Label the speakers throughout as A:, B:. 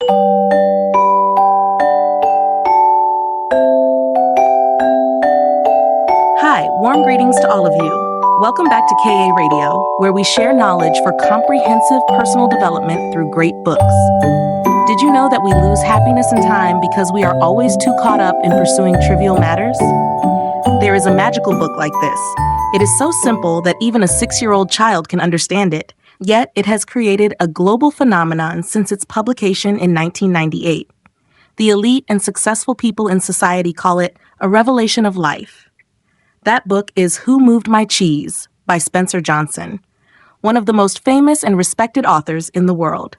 A: Hi, warm greetings to all of you. Welcome back to KA Radio, where we share knowledge for comprehensive personal development through great books. Did you know that we lose happiness and time because we are always too caught up in pursuing trivial matters? There is a magical book like this. It is so simple that even a 6-year-old child can understand it, yet it has created a global phenomenon since its publication in 1998. The elite and successful people in society call it a revelation of life. That book is Who Moved My Cheese by Spencer Johnson, one of the most famous and respected authors in the world.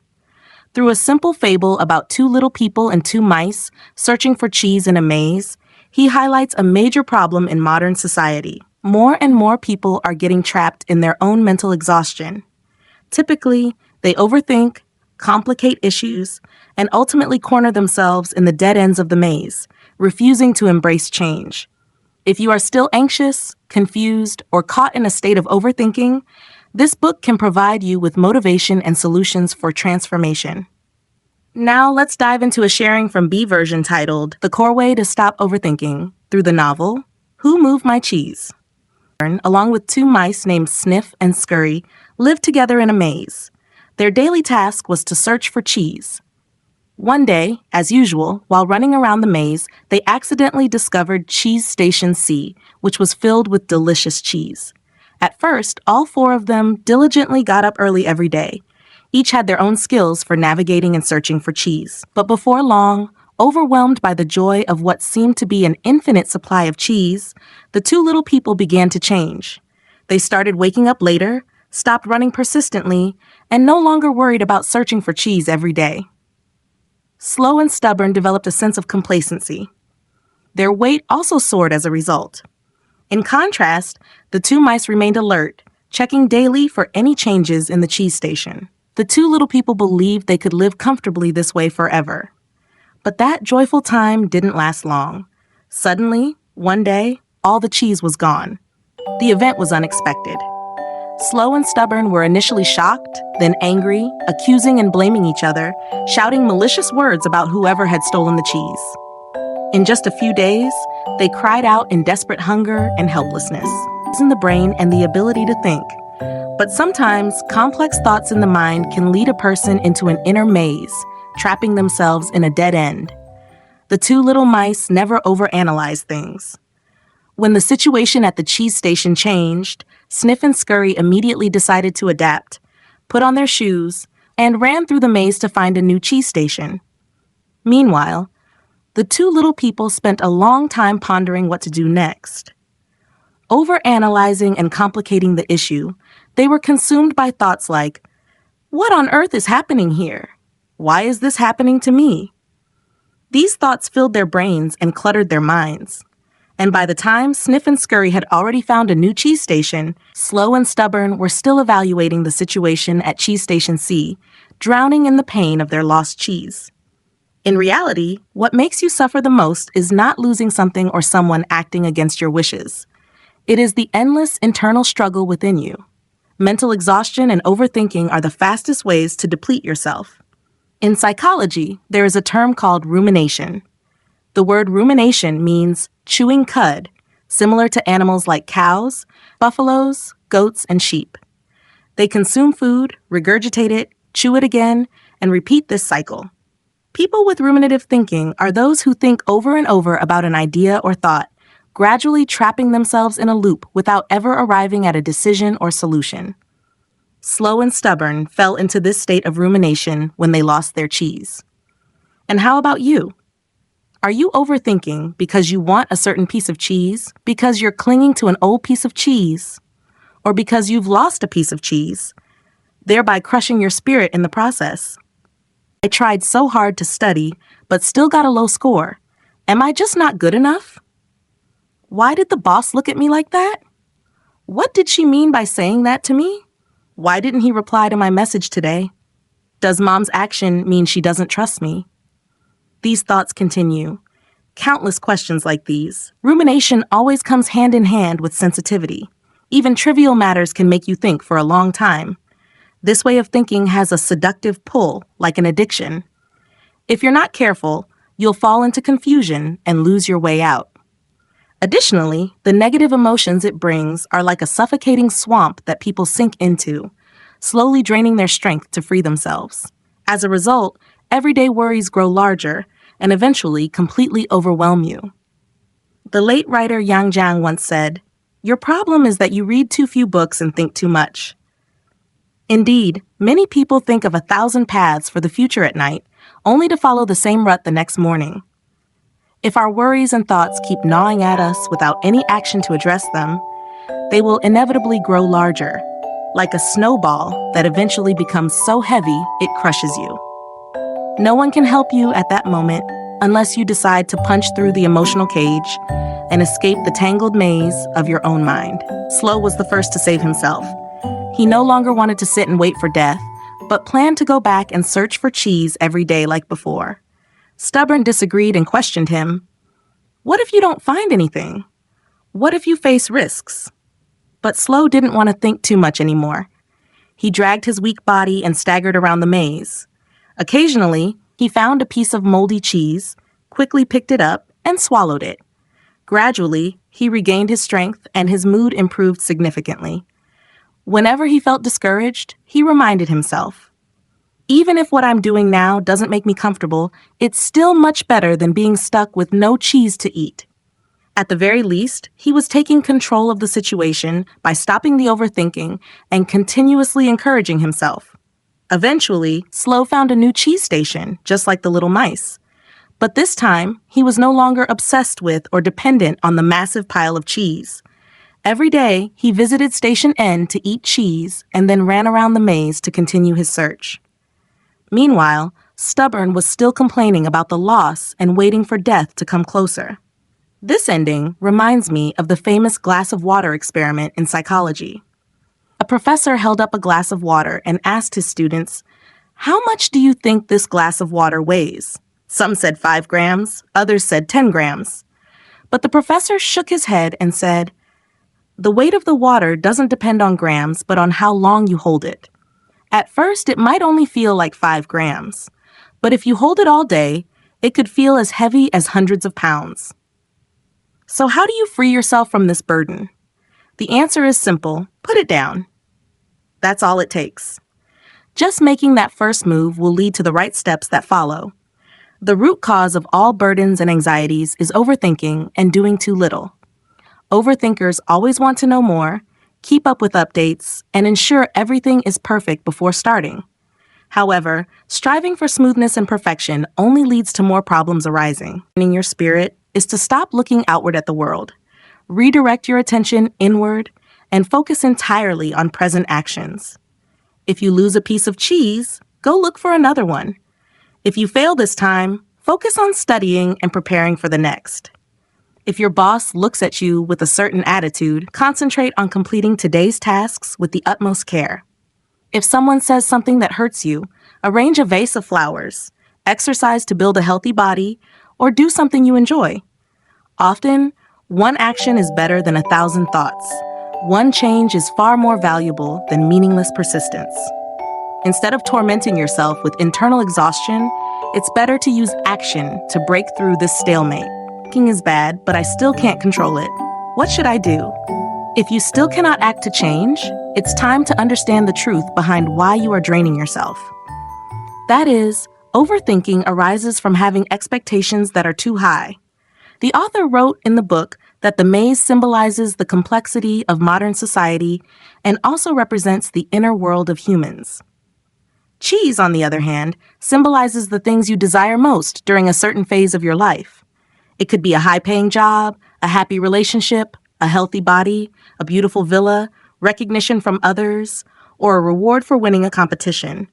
A: Through a simple fable about 2 little people and 2 mice searching for cheese in a maze, he highlights a major problem in modern society. More and more people are getting trapped in their own mental exhaustion. Typically, they overthink, complicate issues, and ultimately corner themselves in the dead ends of the maze, refusing to embrace change. If you are still anxious, confused, or caught in a state of overthinking, this book can provide you with motivation and solutions for transformation. Now let's dive into a sharing from B version titled The Core Way to Stop Overthinking through the novel Who Moved My Cheese? Along with 2 mice named Sniff and Scurry, lived together in a maze. Their daily task was to search for cheese. One day, as usual, while running around the maze, they accidentally discovered Cheese Station C, which was filled with delicious cheese. At first, all 4 of them diligently got up early every day. Each had their own skills for navigating and searching for cheese. But before long, overwhelmed by the joy of what seemed to be an infinite supply of cheese, the 2 little people began to change. They started waking up later, stopped running persistently, and no longer worried about searching for cheese every day. Slow and Stubborn developed a sense of complacency. Their weight also soared as a result. In contrast, the 2 mice remained alert, checking daily for any changes in the cheese station. The 2 little people believed they could live comfortably this way forever. But that joyful time didn't last long. Suddenly, one day, all the cheese was gone. The event was unexpected. Slow and Stubborn were initially shocked, then angry, accusing and blaming each other, shouting malicious words about whoever had stolen the cheese. In just a few days, they cried out in desperate hunger and helplessness, losing the brain and the ability to think. But sometimes, complex thoughts in the mind can lead a person into an inner maze, trapping themselves in a dead end. The 2 little mice never overanalyzed things. When the situation at the cheese station changed, Sniff and Scurry immediately decided to adapt, put on their shoes, and ran through the maze to find a new cheese station. Meanwhile, the 2 little people spent a long time pondering what to do next. Overanalyzing and complicating the issue, they were consumed by thoughts like, "What on earth is happening here? Why is this happening to me?" These thoughts filled their brains and cluttered their minds. And by the time Sniff and Scurry had already found a new cheese station, Slow and Stubborn were still evaluating the situation at Cheese Station C, drowning in the pain of their lost cheese. In reality, what makes you suffer the most is not losing something or someone acting against your wishes. It is the endless internal struggle within you. Mental exhaustion and overthinking are the fastest ways to deplete yourself. In psychology, there is a term called rumination. The word rumination means chewing cud, similar to animals like cows, buffaloes, goats, and sheep. They consume food, regurgitate it, chew it again, and repeat this cycle. People with ruminative thinking are those who think over and over about an idea or thought, gradually trapping themselves in a loop without ever arriving at a decision or solution. Slow and Stubborn fell into this state of rumination when they lost their cheese. And how about you? Are you overthinking because you want a certain piece of cheese, because you're clinging to an old piece of cheese, or because you've lost a piece of cheese, thereby crushing your spirit in the process? I tried so hard to study, but still got a low score. Am I just not good enough? Why did the boss look at me like that? What did she mean by saying that to me? Why didn't he reply to my message today? Does mom's action mean she doesn't trust me? These thoughts continue. Countless questions like these. Rumination always comes hand in hand with sensitivity. Even trivial matters can make you think for a long time. This way of thinking has a seductive pull, like an addiction. If you're not careful, you'll fall into confusion and lose your way out. Additionally, the negative emotions it brings are like a suffocating swamp that people sink into, slowly draining their strength to free themselves. As a result, everyday worries grow larger and eventually completely overwhelm you. The late writer Yang Jiang once said, "Your problem is that you read too few books and think too much." Indeed, many people think of 1,000 paths for the future at night, only to follow the same rut the next morning. If our worries and thoughts keep gnawing at us without any action to address them, they will inevitably grow larger, like a snowball that eventually becomes so heavy it crushes you. No one can help you at that moment unless you decide to punch through the emotional cage and escape the tangled maze of your own mind. Slow was the first to save himself. He no longer wanted to sit and wait for death, but planned to go back and search for cheese every day like before. Stubborn disagreed and questioned him. "What if you don't find anything? What if you face risks?" But Slow didn't want to think too much anymore. He dragged his weak body and staggered around the maze. Occasionally, he found a piece of moldy cheese, quickly picked it up, and swallowed it. Gradually, he regained his strength and his mood improved significantly. Whenever he felt discouraged, he reminded himself, "Even if what I'm doing now doesn't make me comfortable, it's still much better than being stuck with no cheese to eat." At the very least, he was taking control of the situation by stopping the overthinking and continuously encouraging himself. Eventually, Slow found a new cheese station, just like the little mice. But this time, he was no longer obsessed with or dependent on the massive pile of cheese. Every day, he visited Station N to eat cheese and then ran around the maze to continue his search. Meanwhile, Stubborn was still complaining about the loss and waiting for death to come closer. This ending reminds me of the famous glass of water experiment in psychology. A professor held up a glass of water and asked his students, "How much do you think this glass of water weighs?" Some said 5 grams, others said 10 grams. But the professor shook his head and said, "The weight of the water doesn't depend on grams, but on how long you hold it. At first, it might only feel like 5 grams, but if you hold it all day, it could feel as heavy as hundreds of pounds." So how do you free yourself from this burden? The answer is simple: put it down. That's all it takes. Just making that first move will lead to the right steps that follow. The root cause of all burdens and anxieties is overthinking and doing too little. Overthinkers always want to know more, keep up with updates, and ensure everything is perfect before starting. However, striving for smoothness and perfection only leads to more problems arising. Training your spirit is to stop looking outward at the world, redirect your attention inward, and focus entirely on present actions. If you lose a piece of cheese, go look for another one. If you fail this time, focus on studying and preparing for the next. If your boss looks at you with a certain attitude, concentrate on completing today's tasks with the utmost care. If someone says something that hurts you, arrange a vase of flowers, exercise to build a healthy body, or do something you enjoy. Often, one action is better than 1,000 thoughts. One change is far more valuable than meaningless persistence. Instead of tormenting yourself with internal exhaustion, it's better to use action to break through this stalemate. Thinking is bad, but I still can't control it. What should I do? If you still cannot act to change, it's time to understand the truth behind why you are draining yourself. That is, overthinking arises from having expectations that are too high. The author wrote in the book that the maze symbolizes the complexity of modern society and also represents the inner world of humans. Cheese, on the other hand, symbolizes the things you desire most during a certain phase of your life. It could be a high-paying job, a happy relationship, a healthy body, a beautiful villa, recognition from others, or a reward for winning a competition.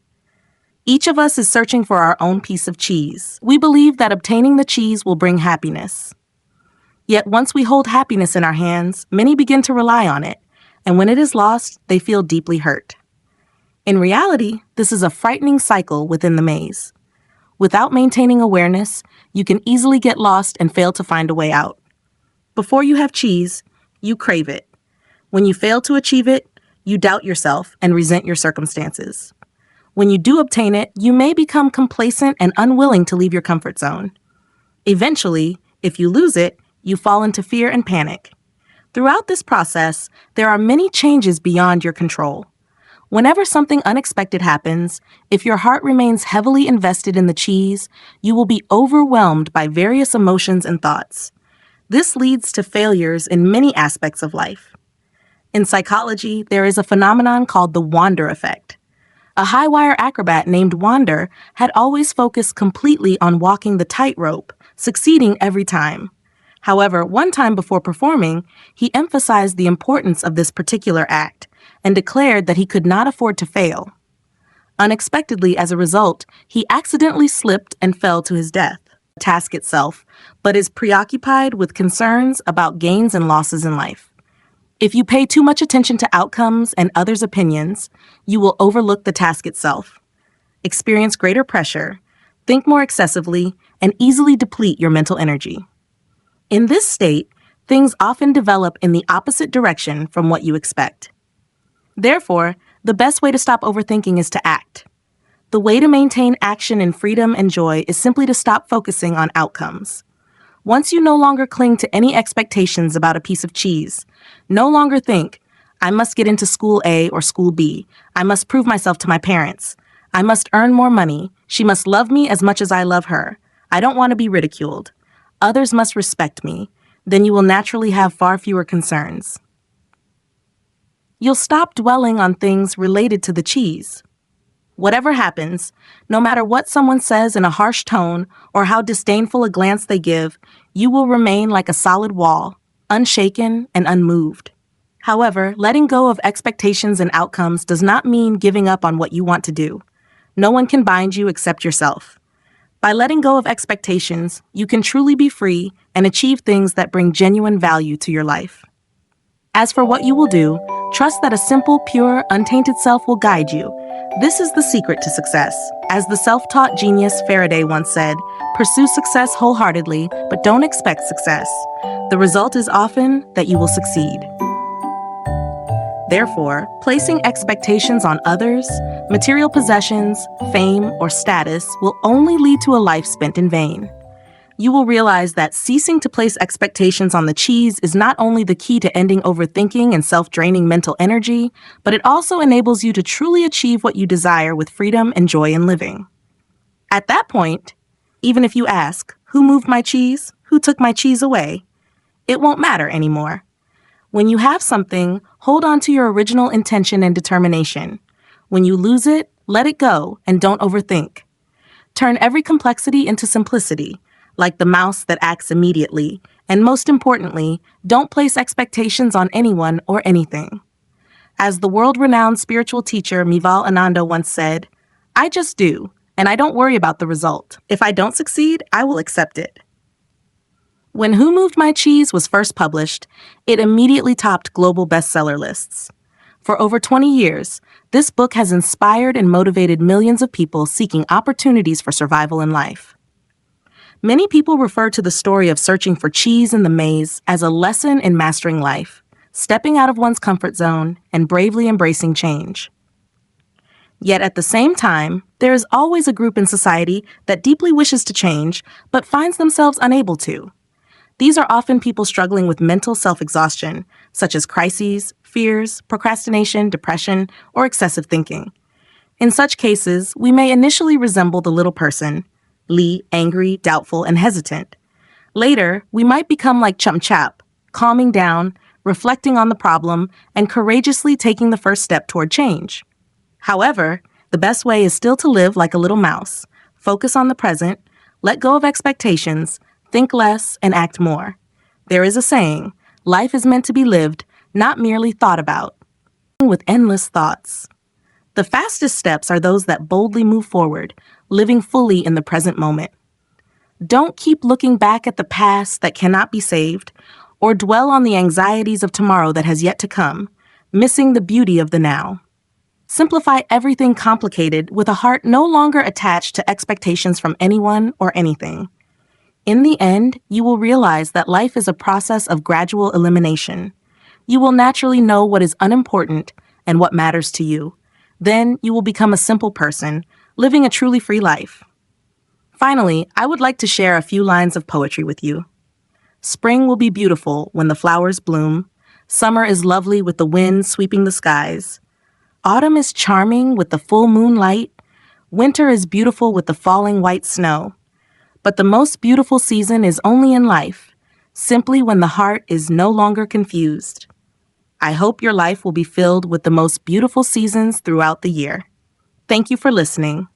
A: Each of us is searching for our own piece of cheese. We believe that obtaining the cheese will bring happiness. Yet once we hold happiness in our hands, many begin to rely on it, and when it is lost, they feel deeply hurt. In reality, this is a frightening cycle within the maze. Without maintaining awareness, you can easily get lost and fail to find a way out. Before you have cheese, you crave it. When you fail to achieve it, you doubt yourself and resent your circumstances. When you do obtain it, you may become complacent and unwilling to leave your comfort zone. Eventually, if you lose it, you fall into fear and panic. Throughout this process, there are many changes beyond your control. Whenever something unexpected happens, if your heart remains heavily invested in the cheese, you will be overwhelmed by various emotions and thoughts. This leads to failures in many aspects of life. In psychology, there is a phenomenon called the Wander effect. A high-wire acrobat named Wander had always focused completely on walking the tightrope, succeeding every time. However, one time before performing, he emphasized the importance of this particular act and declared that he could not afford to fail. Unexpectedly, as a result, he accidentally slipped and fell to his death. The task itself, but is preoccupied with concerns about gains and losses in life. If you pay too much attention to outcomes and others' opinions, you will overlook the task itself, experience greater pressure, think more excessively, and easily deplete your mental energy. In this state, things often develop in the opposite direction from what you expect. Therefore, the best way to stop overthinking is to act. The way to maintain action in freedom and joy is simply to stop focusing on outcomes. Once you no longer cling to any expectations about a piece of cheese, no longer think, I must get into school A or school B. I must prove myself to my parents. I must earn more money. She must love me as much as I love her. I don't want to be ridiculed. Others must respect me. Then you will naturally have far fewer concerns. You'll stop dwelling on things related to the cheese. Whatever happens, no matter what someone says in a harsh tone or how disdainful a glance they give, you will remain like a solid wall, unshaken and unmoved. However, letting go of expectations and outcomes does not mean giving up on what you want to do. No one can bind you except yourself. By letting go of expectations, you can truly be free and achieve things that bring genuine value to your life. As for what you will do, trust that a simple, pure, untainted self will guide you. This is the secret to success. As the self-taught genius Faraday once said, pursue success wholeheartedly, but don't expect success. The result is often that you will succeed. Therefore, placing expectations on others, material possessions, fame, or status will only lead to a life spent in vain. You will realize that ceasing to place expectations on the cheese is not only the key to ending overthinking and self-draining mental energy, but it also enables you to truly achieve what you desire with freedom and joy in living. At that point, even if you ask, who moved my cheese? Who took my cheese away? It won't matter anymore. When you have something, hold on to your original intention and determination. When you lose it, let it go and don't overthink. Turn every complexity into simplicity, like the mouse that acts immediately, and most importantly, don't place expectations on anyone or anything. As the world-renowned spiritual teacher Mival Ananda once said, I just do, and I don't worry about the result. If I don't succeed, I will accept it. When Who Moved My Cheese was first published, it immediately topped global bestseller lists. For over 20 years, this book has inspired and motivated millions of people seeking opportunities for survival in life. Many people refer to the story of searching for cheese in the maze as a lesson in mastering life, stepping out of one's comfort zone, and bravely embracing change. Yet at the same time, there is always a group in society that deeply wishes to change, but finds themselves unable to. These are often people struggling with mental self-exhaustion, such as crises, fears, procrastination, depression, or excessive thinking. In such cases, we may initially resemble the little person, Lee, angry, doubtful, and hesitant. Later, we might become like Chum Chap, calming down, reflecting on the problem, and courageously taking the first step toward change. However, the best way is still to live like a little mouse, focus on the present, let go of expectations, think less, and act more. There is a saying, life is meant to be lived, not merely thought about. With endless thoughts. The fastest steps are those that boldly move forward, living fully in the present moment. Don't keep looking back at the past that cannot be saved, or dwell on the anxieties of tomorrow that has yet to come, missing the beauty of the now. Simplify everything complicated with a heart no longer attached to expectations from anyone or anything. In the end, you will realize that life is a process of gradual elimination. You will naturally know what is unimportant and what matters to you. Then you will become a simple person, living a truly free life. Finally, I would like to share a few lines of poetry with you. Spring will be beautiful when the flowers bloom. Summer is lovely with the wind sweeping the skies. Autumn is charming with the full moonlight. Winter is beautiful with the falling white snow. But the most beautiful season is only in life, simply when the heart is no longer confused. I hope your life will be filled with the most beautiful seasons throughout the year. Thank you for listening.